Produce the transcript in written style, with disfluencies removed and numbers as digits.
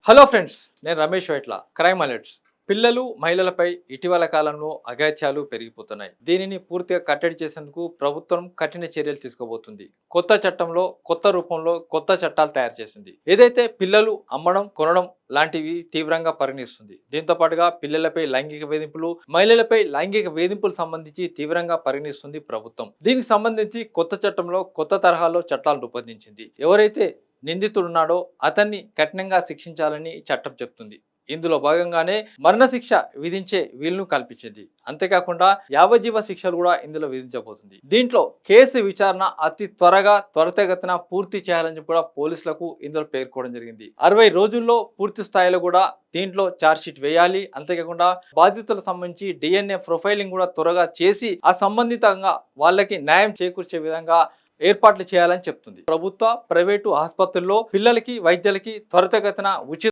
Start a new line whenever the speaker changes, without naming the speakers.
Hello friends, నేను Ramesh Vaitla. Crime alerts. పిల్లలు మహిళలపై ఇటీవల కాలంలో అఘాయిత్యాలు పెరిగిపోతున్నాయి. దీనిని పూర్తిగా కట్టడి చేసేందుకు ప్రభుత్వం కఠిన చర్యలు తీసుకోబోతుంది. కొత్త చట్టంలో కొత్త రూపంలో కొత్త చట్టాలు తయారు చేసింది. ఏదైతే పిల్లలు అమ్మడం కొనడం లాంటివి తీవ్రంగా పరిగణిస్తుంది. దీంతో పాటుగా పిల్లలపై లైంగిక వేధింపులు మహిళలపై లైంగిక వేధింపులు సంబంధించి తీవ్రంగా పరిగణిస్తుంది ప్రభుత్వం. దీనికి సంబంధించి కొత్త చట్టంలో కొత్త తరహాలో చట్టాలు రూపొందించింది. ఎవరైతే నిందితుడున్నాడో అతన్ని కఠినంగా శిక్షించాలని ఈ చట్టం చెప్తుంది. ఇందులో భాగంగానే మరణశిక్ష విధించే వీలును కల్పించింది. అంతేకాకుండా యావజ్జీవ శిక్షలు కూడా ఇందులో విధించబోతుంది. దీంట్లో కేసు విచారణ అతి త్వరితగతిన పూర్తి చేయాలని చెప్పి కూడా పోలీసులకు ఇందులో పేర్కోవడం జరిగింది. 60 రోజుల్లో పూర్తి స్థాయిలో కూడా దీంట్లో ఛార్జ్షీట్ వేయాలి. అంతేకాకుండా బాధితులకు సంబంధించి DNA ప్రొఫైలింగ్ కూడా త్వరగా చేసి ఆ సంబంధితంగా వాళ్ళకి న్యాయం చేకూర్చే విధంగా ఏర్పాట్లు చేయాలని చెప్తుంది. ప్రభుత్వ ప్రైవేటు ఆసుపత్రుల్లో పిల్లలకి వైద్యులకి త్వరితగతిన ఉచిత